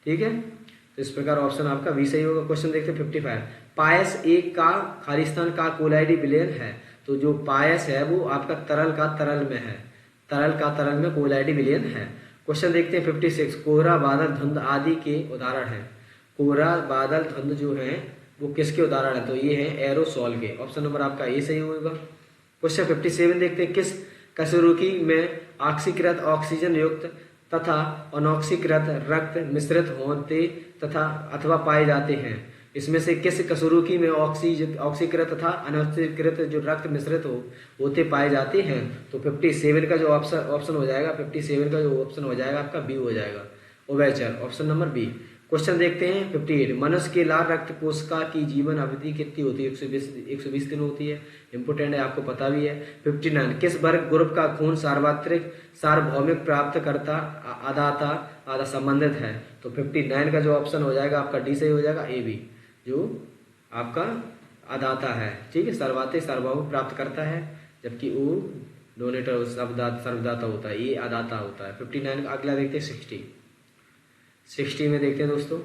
ठीक है। तो इस प्रकार ऑप्शन आपका बी सही होगा। क्वेश्चन देखते हैं 55, पायस एक का खालिस्तान का कोलाइडी विलयन है। तो जो पायस है वो आपका तरल का तरल में है, तरल का तरल में कोलाइडी विलयन है। क्वेश्चन देखते हैं 56, कोहरा बादल धुंध आदि के उदाहरण है। कोहरा बादल धुंध जो है वो किसके उदाहरण है। तो ये है एरोसोल के। ऑप्शन नंबर आपका ए सही होगा। क्वेश्चन 57 देखते हैं, किस कशेरुकी में ऑक्सीकृत ऑक्सीजन युक्त तथा अनऑक्सीकृत रक्त मिश्रित होते तथा अथवा पाए जाते हैं। इसमें से किस कशुरुकी में ऑक्सीकृत तथा अनऑक्सीकृत जो रक्त मिश्रित होते पाए जाते हैं? तो 57 का जो ऑप्शन हो जाएगा, 57 का जो ऑप्शन हो जाएगा आपका बी हो जाएगा, उभयचर, ऑप्शन नंबर बी। क्वेश्चन देखते हैं 58। मनुष्य के लाल रक्त कोशिका की जीवन अवधि कितनी होती है? 120 दिन होती है। इंपोर्टेंट है, आपको पता भी है। 59। किस वर्ग ग्रुप का खून सार्वत्रिक सार्वभौमिक प्राप्तकर्ता आधा संबंधित है? तो 59 का जो ऑप्शन हो जाएगा आपका डी सही हो जाएगा, ए बी, जो आपका अदाता है। ठीक है, सर्वाधिक सार्वभौमिक प्राप्त करता है, जबकि वो डोनेटर सर्वदाता होता है, ये अदाता होता है। 59 का अगला देखते हैं 60 में देखते हैं दोस्तों,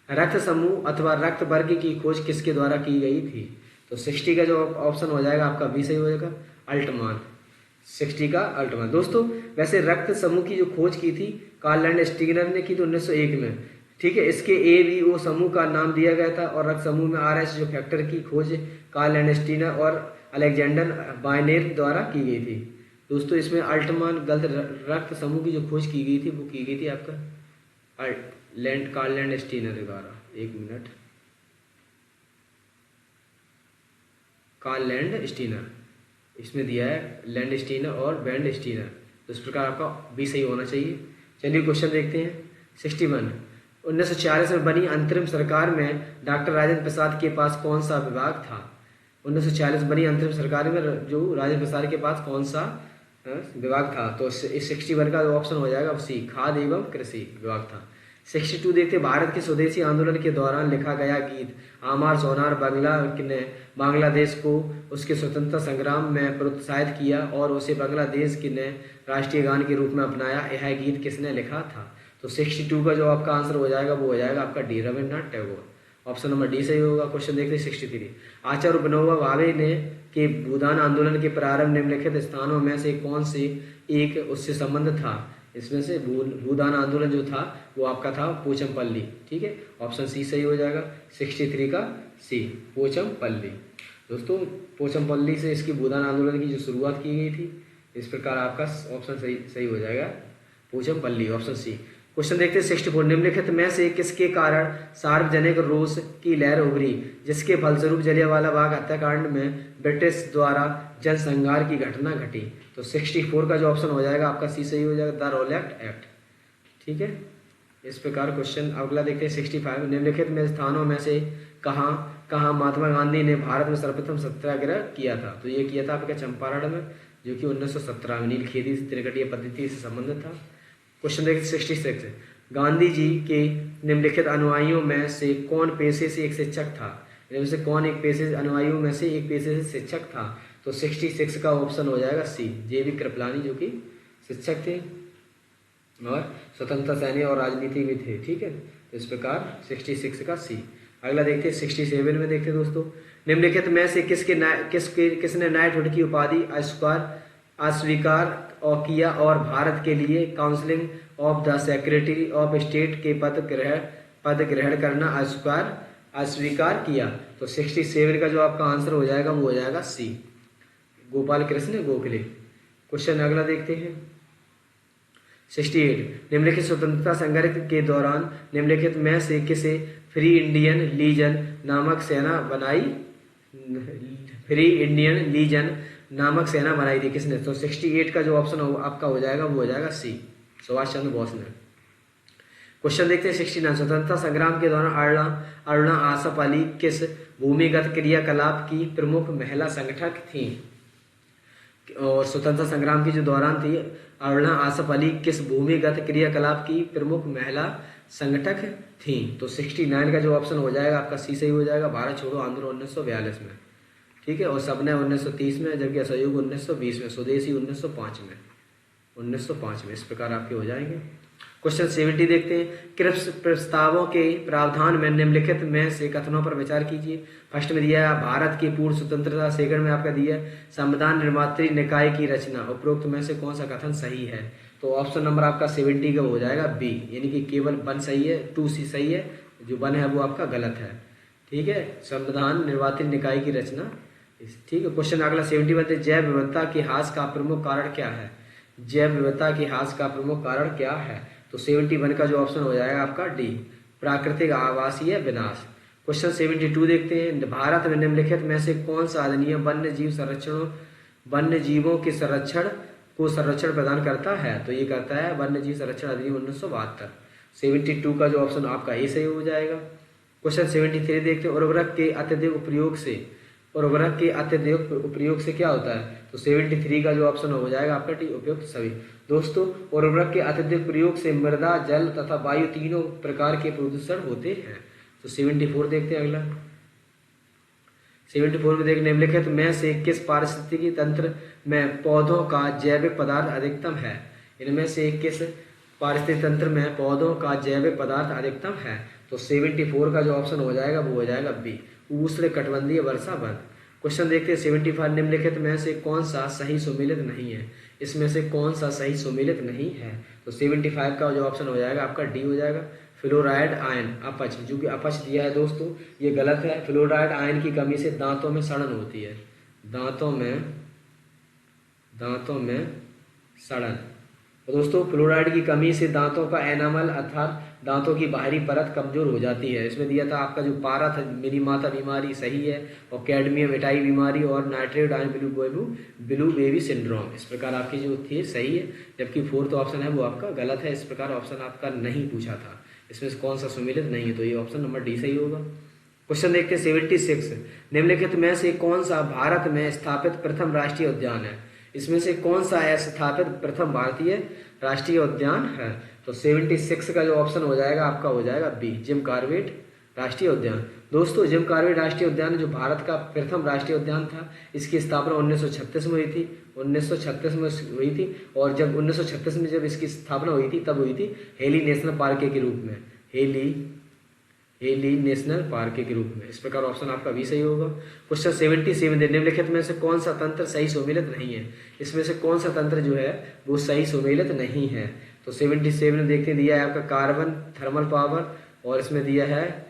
रक्त समूह अथवा रक्त वर्ग की खोज किसके द्वारा की गई थी? तो 60 का जो ऑप्शन हो जाएगा आपका बी सही हो जाएगा, अल्टमान। 60 का अल्टमान। दोस्तों वैसे रक्त समूह की जो खोज की थी कार्ल लैंडस्टीनर ने की तो 1901 में। ठीक है, इसके ABO समूह का नाम दिया गया था और रक्त समूह में RS जो फैक्टर की खोज कार्ल लैंडस्टीनर और अलेक्जेंडर बायनेर द्वारा की गई थी। दोस्तों इसमें अल्टमान गलत, रक्त समूह की जो खोज की गई थी वो की गई थी आपका कार्ल लैंडस्टीनर द्वारा। एक मिनट, कार्ल लैंडस्टीनर, इसमें दिया है लैंडस्टीनर और बैंडस्टीनर, तो इस प्रकार आपका बी सही होना चाहिए। चलिए क्वेश्चन देखते हैं 61। 1946 में बनी अंतरिम सरकार में डॉक्टर राजेंद्र प्रसाद के पास कौन सा विभाग था? 1946 बनी अंतरिम सरकार में जो राजेंद्र प्रसाद के पास कौन सा विभाग था? तो इस 61 का ऑप्शन हो जाएगा सी, खाद्य एवं कृषि विभाग था। 62 देखते, भारत के स्वदेशी आंदोलन के दौरान लिखा गया गीत आमार सोनार बांग्ला ने बांग्लादेश को उसके स्वतंत्रता संग्राम में प्रोत्साहित किया और उसे बांग्लादेश के ने राष्ट्रीय गान के रूप में अपनाया। यह गीत किसने लिखा था? तो 62 का जो आपका आंसर हो जाएगा वो हो जाएगा आपका D, Rabindranath Tagore, option number D सही होगा। क्वेश्चन देखते हैं 63। आचार्य विनोबा भावे ने के भूदान आंदोलन के प्रारंभ निम्नलिखित स्थानों में से कौन से एक उससे संबंध था? इसमें से भूदान आंदोलन जो था वो आपका था पोचमपल्ली। ठीक है, ऑप्शन सी सही हो जाएगा, 63 का सी, पोचमपल्ली। दोस्तों पोचमपल्ली से इसकी भूदान आंदोलन की जो शुरुआत की गई थी, इस प्रकार आपका ऑप्शन सही हो जाएगा, पोचमपल्ली, ऑप्शन सी। क्वेश्चन देखते हैं 64। निम्नलिखित में से किसके कारण सार्वजनिक रोष की लहर उभरी जिसके फलस्वरूप जलियांवाला बाग हत्याकांड में ब्रिटिश द्वारा जनसंहार की घटना घटी? तो 64 का जो ऑप्शन हो जाएगा आपका सी सही हो जाएगा, द रॉलेट एक्ट। ठीक है, इस प्रकार क्वेश्चन अगला देखते हैं 65। निम्नलिखित में स्थानों में से कहाँ महात्मा गांधी ने भारत में सर्वप्रथम सत्याग्रह किया था? तो ये किया था आपका चंपारण में, जो कि 1917 में नीलखेदी त्रिकटीय पद्धति से संबंधित था। क्वेश्चन देखते 66। गांधी जी के निम्नलिखित अनुयायियों में से कौन पेशे से एक शिक्षक था? इनमें से कौन एक पेशे अनुयायियों में से एक पेशे से शिक्षक था? तो 66 का ऑप्शन हो जाएगा सी, JB कृपलानी, जो कि शिक्षक थे और स्वतंत्रता सैनिक और राजनीति में थे। ठीक है, तो इस प्रकार 66 का सी। अगला देखते हैं 67 में देखते हैं दोस्तों, निम्नलिखित में से किसने नाइटहुड की उपाधि अस्वीकार किया और भारत के लिए counselling of the secretary of state के पद ग्रहण करना अस्वीकार किया? तो 67 का जो आपका आंसर हो जाएगा वो हो जाएगा सी, गोपाल कृष्ण गोखले। क्वेश्चन अगला देखते हैं 68। निम्नलिखित स्वतंत्रता संघर्ष के दौरान निम्नलिखित में से किसे फ्री इंडियन लीजन नामक सेना बनाई थी? किसने? तो 68 का जो ऑप्शन आपका हो जाएगा वो हो जाएगा सी, सुभाष चंद्र बोस ने। क्वेश्चन देखते हैं 69। स्वतंत्रता संग्राम के दौरान अरुणा आसफ अली किस भूमिगत क्रियाकलाप की प्रमुख महिला संगठक थी? और स्वतंत्रता संग्राम की जो दौरान थी अरुणा आसफ अली किस भूमिगत क्रियाकलाप की प्रमुख महिला संगठक थी? तो 69 का जो ऑप्शन हो जाएगा आपका सी सही हो जाएगा, भारत छोड़ो आंदोलन 1942 में। ठीक है, और सबने 1930 में, जबकि असहयोग 1920 में, स्वदेशी 1905 में, इस प्रकार आपके हो जाएंगे। क्वेश्चन 70 देखते हैं, क्रिप्स प्रस्तावों के प्रावधान में निम्नलिखित में से कथनों पर विचार कीजिए। फर्स्ट में दिया है भारत की पूर्व स्वतंत्रता, सेकंड में आपका दिया है संविधान निर्मात्री निकाय की रचना, उपरोक्त में से कौन सा कथन सही है? तो ऑप्शन नंबर आपका 70 का हो जाएगा बी, यानी कि केवल 1 सही है, 2 सी सही है, जो 1 है वो आपका गलत है। ठीक है, संविधान निर्वाचित निकाय की रचना। ठीक है, क्वेश्चन अगला 71। जैव विविधता के ह्रास का प्रमुख कारण क्या है? जैव विविधता के ह्रास का प्रमुख कारण क्या है? तो 71 का जो ऑप्शन हो जाएगा आपका डी, प्राकृतिक आवासीय विनाश। क्वेश्चन 72 देखते हैं, भारत में निम्नलिखित में से कौन सा अधिनियम वन्य जीवों के संरक्षण प्रदान करता है? तो ये करता है वन्य जीव संरक्षण अधिनियम 1972। 72 का जो ऑप्शन आपका ए सही हो जाएगा। क्वेश्चन 73 देखते हैं, उर्वरक के अत्यधिक उपयोग से क्या होता है? तो 73 का जो ऑप्शन हो जाएगा आपका टी, उपयुक्त सभी। दोस्तों, उर्वरक के अत्यधिक प्रयोग से मृदा, जल तथा वायु तीनों प्रकार के प्रदूषण होते हैं। तो 74 देखते हैं अगला। 74 में देख, निम्नलिखित में से किस पारिस्थितिकी तंत्र में पौधों का जैविक पदार्थ अधिकतम है? इनमें से किस पारिस्थितिकी तंत्र में पौधों का जैविक पदार्थ अधिकतम है? तो 74 का जो ऑप्शन हो जाएगा वो हो जाएगा बी, उष्ण कटिबंधीय वर्षा वन। क्वेश्चन देखते हैं 75, निम्नलिखित में से कौन सा सही सुमेलित नहीं है? इसमें से कौन सा सही सुमेलित नहीं है? तो 75 का जो ऑप्शन हो जाएगा आपका डी हो जाएगा, फ्लोराइड आयन अपच। जो कि अपच दिया है दोस्तों ये गलत है। फ्लोराइड आयन की कमी से दांतों में सड़न होती है, दांतों में सड़न। तो दोस्तों, फ्लोराइड की कमी से दांतों का एनामल अर्थात दांतों की बाहरी परत कमजोर हो जाती है। इसमें दिया था आपका जो पारा था, मिनीमाता बीमारी सही है, और कैडमियम एटाई बीमारी और nitrate ion blue baby syndrome, इस प्रकार आपकी जो थी सही है। जबकि फोर्थ ऑप्शन है वो आपका गलत है। इस प्रकार ऑप्शन आपका नहीं पूछा था, इसमें से कौन सा सुमेलित नहीं है? तो ये ऑप्शन नंबर डी सही होगा। क्वेश्चन देखते हैं 76, निम्नलिखित में से कौन सा भारत में स्थापित प्रथम राष्ट्रीय उद्यान है? इसमें से कौन सा स्थापित प्रथम भारतीय राष्ट्रीय उद्यान है? तो 76 का जो ऑप्शन हो जाएगा आपका हो जाएगा बी, जिम कॉर्बेट राष्ट्रीय उद्यान। दोस्तों, जिम कॉर्बेट राष्ट्रीय उद्यान जो भारत का प्रथम राष्ट्रीय उद्यान था, इसकी स्थापना 1936 में हुई थी। 1936 में हुई थी, और जब 1936 में जब इसकी स्थापना हुई थी तब हुई थी हेली नेशनल पार्क के रूप में, हेली नेशनल पार्क के रूप में। इस प्रकार ऑप्शन आपका भी सही होगा। क्वेश्चन 77, निम्नलिखित में से कौन सा तंत्र सही सुमेलित नहीं है? इसमें से कौन सा तंत्र जो है वो सही सुमेलित नहीं है? तो 77 देखते दिया है आपका कार्बन थर्मल पावर, और इसमें दिया है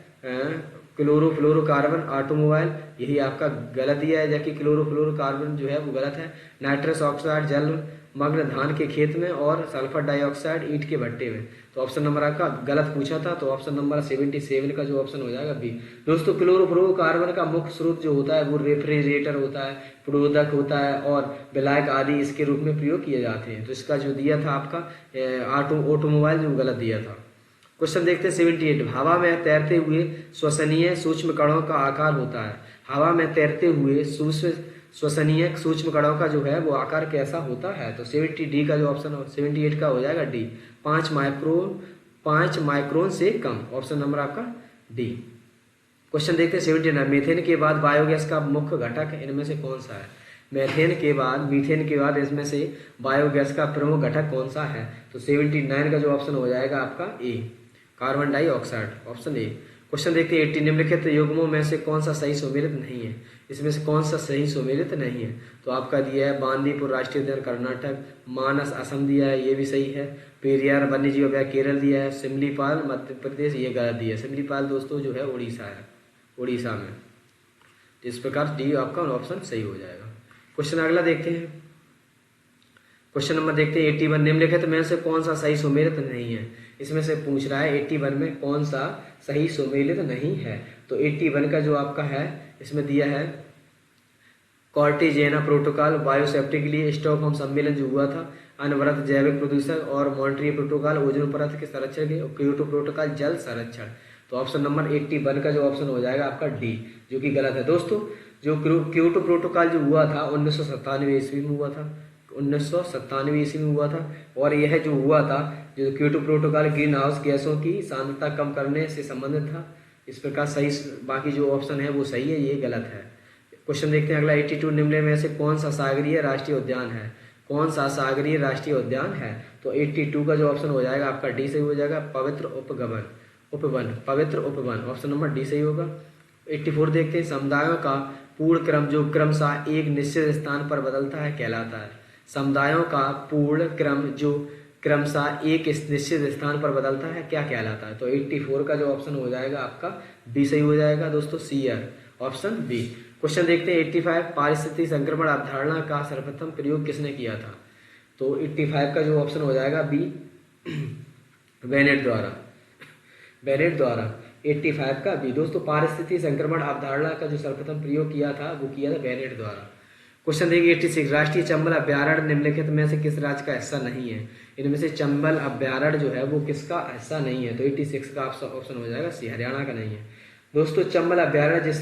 क्लोरोफ्लोरोकार्बन ऑटोमोबाइल, यही आपका गलत दिया है, जबकि क्लोरोफ्लोरोकार्बन जो है वो गलत है। नाइट्रस ऑक्साइड जल मग्न धान के खेत में, और सल्फर डाइऑक्साइड ईंट के भट्टे में। तो ऑप्शन नंबर आपका गलत पूछा था, तो ऑप्शन नंबर 77 का जो ऑप्शन हो जाएगा बी। दोस्तों, क्लोरोफ्लोरोकार्बन का मुख्य स्रोत जो होता है वो रेफ्रिजरेटर होता है, प्रोदक होता है, और विलायक आदि इसके रूप में प्रयोग किए जाते हैं। तो इसका जो दिया था आपका ऑटोमोबाइल जो गलत दिया था। क्वेश्चन देखते हैं 78, हवा में तैरते हुए श्वसनीय सूक्ष्म कणों का आकार होता है। हवा में तैरते हुए श्वसनीय सूक्ष्म कणों का जो है वो आकार कैसा होता है? तो 70 का जो ऑप्शन 78 का हो जाएगा डी, 5 माइक्रोन से कम। ऑप्शन नंबर आपका डी। क्वेश्चन देखते हैं 79, मीथेन के बाद बायोगैस का मुख्य घटक इनमें से कौन सा है? मीथेन के बाद इसमें से बायोगैस का प्रमुख घटक कौन सा है? तो 79 का जो ऑप्शन हो जाएगा आपका A, carbon dioxide, option A. Question देखते हैं 80, निम्नलिखित युग्मों में से कौन सा सही सुमेलित नहीं है? इसमें से कौन सा सही सुमेलित नहीं है? तो आपका दिया है बांदीपुर राष्ट्रीय उद्यान कर्नाटक, मानस असम दिया है, ये भी सही है। पेरियार वन्यजीव अभयारण्य केरल दिया है, सिमलीपाल मध्य प्रदेश, ये गलत दिया है। सिमलीपाल दोस्तों जो है उड़ीसा में। इस प्रकार डी आपका ऑप्शन सही हो जाएगा। क्वेश्चन अगला देखते हैं, क्वेश्चन नंबर देखते हैं 81, निम्नलिखित में से कौन सा सही सुमेलित नहीं है? इसमें से पूछ रहा है 81 में कौन सा सही सुमेलित नहीं है? तो 81 का जो आपका है इसमें दिया है कॉर्टिजेना प्रोटोकॉल, वायु सेफ्टी के लिए स्टॉकहोम सम्मेलन जो हुआ था, अनवरत जैविक प्रदूषण, और मॉन्ट्रियल प्रोटोकॉल ओजोन परत के संरक्षण के, क्योटो प्रोटोकॉल जल संरक्षण। तो ऑप्शन नंबर 81 का जो ऑप्शन हो जाएगा आपका डी, जो कि गलत है। दोस्तों, जो क्योटो प्रोटोकॉल जो हुआ था 1997 ईस्वी में हुआ था, 1997 ईस्वी में हुआ था, और यह जो हुआ था जो क्योटो प्रोटोकॉल ग्रीन हाउस गैसों की सांद्रता कम करने से संबंधित था। इस प्रकार सही, बाकी जो ऑप्शन है वो सही है, ये गलत है। क्वेश्चन देखते हैं अगला 82, निम्न में से कौन सा सागरीय राष्ट्रीय उद्यान है? कौन सा सागरीय राष्ट्रीय उद्यान है? तो 82 का जो ऑप्शन हो जाएगा आपका डी सही हो जाएगा, पवित्र उपवन, ऑप्शन नंबर डी सही होगा। 84 देखते हैं, समुदायों का पूर्ण क्रम जो क्रमशः एक निश्चित स्थान पर बदलता है कहलाता है। समुदायों का पूर्ण क्रम जो क्रमशः एक निश्चित स्थान पर बदलता है क्या कहलाता है? तो 84 का जो ऑप्शन हो जाएगा आपका बी सही हो जाएगा दोस्तों, सीआर, ऑप्शन बी। क्वेश्चन देखते हैं 85, पारिस्थितिक संक्रमण अवधारणा का सर्वप्रथम प्रयोग किसने किया था? तो 85 का जो ऑप्शन हो जाएगा बी, बेनेट द्वारा। 85 का बी। दोस्तों पारिस्थितिकी संक्रमण अवधारणा का जो सर्वप्रथम प्रयोग किया था वो किया था बेनेट द्वारा। क्वेश्चन देखिए 86, राष्ट्रीय चंबल अभ्यारण्य निम्नलिखित में से किस राज्य का हिस्सा नहीं है? इनमें से चंबल अभ्यारण्य जो है वो किसका हिस्सा नहीं है? तो 86 का ऑप्शन हो जाएगा सी, हरियाणा का नहीं है। दोस्तों चंबल अभ्यारण्य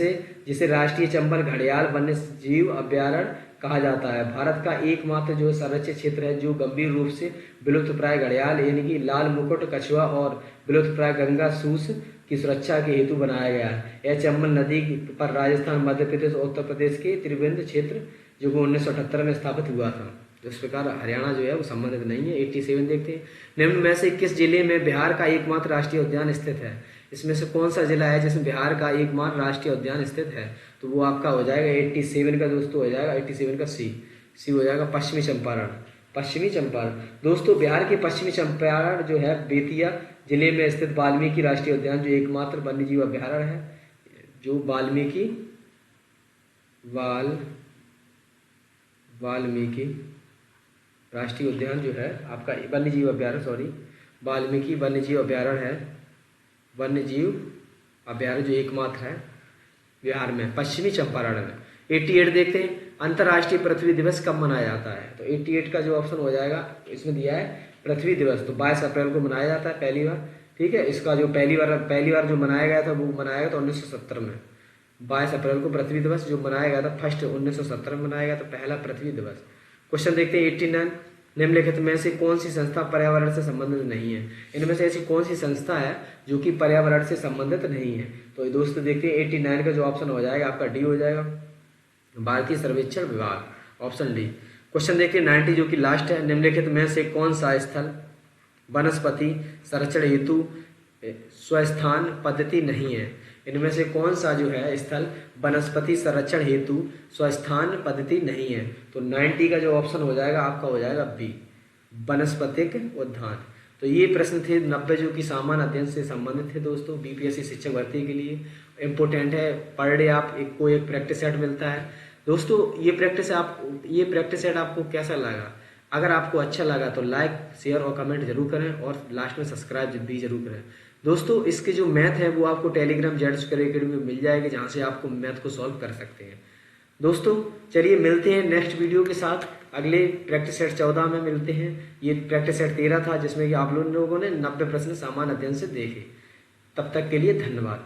जिसे राष्ट्रीय चंबल घड़ियाल वन्य जीव अभ्यारण्य कहा जाता है, भारत का एकमात्र जो संरक्षित क्षेत्र है जो गंभीर रूप से विलुप्तप्राय घड़ियाल यानी कि लाल मुकुट कछुआ और विलुप्तप्राय गंगा सूस की सुरक्षा के हेतु बनाया गया है। यह चंबल नदी पर राजस्थान, मध्य प्रदेश और उत्तर प्रदेश के त्रिवेंद्र क्षेत्र जो 1978 में स्थापित हुआ था। तो इस प्रकार हरियाणा जो है वो संबंधित नहीं है। 87 देखते हैं, निम्न में से किस जिले में बिहार का एकमात्र राष्ट्रीय उद्यान स्थित है? इसमें से कौन सा जिला है जिसमें बिहार का एकमात्र राष्ट्रीय उद्यान स्थित है? तो वो आपका हो जाएगा 87 का दोस्तों, हो जाएगा 87 का सी हो जाएगा पश्चिमी चंपारण। पश्चिमी चंपारण दोस्तों बिहार के पश्चिमी चंपारण जो है बेतिया जिले में स्थित वाल्मीकि राष्ट्रीय उद्यान जो एकमात्र वन्यजीव अभ्यारण्य है, जो वाल्मीकि राष्ट्रीय उद्यान जो है आपका वन्यजीव अभ्यारण्य, वाल्मीकि वन्यजीव अभ्यारण्य है, वन्यजीव अभ्यारण्य जो एकमात्र है बिहार में पश्चिमी चंपारण में। 88 देखते हैं, अंतर्राष्ट्रीय पृथ्वी दिवस कब मनाया जाता है? तो 88 का जो ऑप्शन हो जाएगा इसमें दिया है पृथ्वी दिवस, तो 22 अप्रैल को मनाया जाता है पहली बार। ठीक है, इसका जो पहली बार जो मनाया गया था वो मनाया गया था 1970 में। 22 अप्रैल को पृथ्वी दिवस जो मनाया गया था फर्स्ट 1970 में मनाया गया था पहला पृथ्वी दिवस। क्वेश्चन देखते हैं 89, निम्नलिखित में से कौन सी संस्था पर्यावरण से संबंधित नहीं है? इनमें से ऐसी कौन सी संस्था है जो कि पर्यावरण से संबंधित नहीं है? तो दोस्तों देखते हैं 89 का जो ऑप्शन हो जाएगा आपका डी हो जाएगा, भारतीय सर्वेक्षण विभाग, ऑप्शन डी। क्वेश्चन देखिए 90 जो कि लास्ट है, निम्नलिखित में से कौन सा स्थल वनस्पति संरक्षण हेतु स्वस्थान पद्धति नहीं है? इनमें से कौन सा जो है स्थल वनस्पति संरक्षण हेतु स्वस्थान पद्धति नहीं है? तो 90 का जो ऑप्शन हो जाएगा आपका हो जाएगा बी, वनस्पतिक उद्यान। तो ये प्रश्न थे 90 जो कि सामान्य अध्ययन से संबंधित थे दोस्तों, बीपीएससी शिक्षक भर्ती के लिए इम्पोर्टेंट है। पर डे आप एक प्रैक्टिस सेट मिलता है दोस्तों। ये प्रैक्टिस सेट आपको कैसा लगा? अगर आपको अच्छा लगा तो लाइक शेयर और कमेंट जरूर करें और लास्ट में सब्सक्राइब भी जरूर करें दोस्तों। इसके जो मैथ है वो आपको टेलीग्राम जेड स्क्वायर अकेडमी में मिल जाएगी, जहाँ से आपको मैथ को सॉल्व कर सकते हैं दोस्तों। चलिए मिलते हैं नेक्स्ट वीडियो के साथ, अगले प्रैक्टिस सेट 14 में मिलते हैं। ये प्रैक्टिस सेट 13 था जिसमें कि आप लोगों ने 90 प्रश्न सामान्य अध्ययन से देखे। तब तक के लिए धन्यवाद।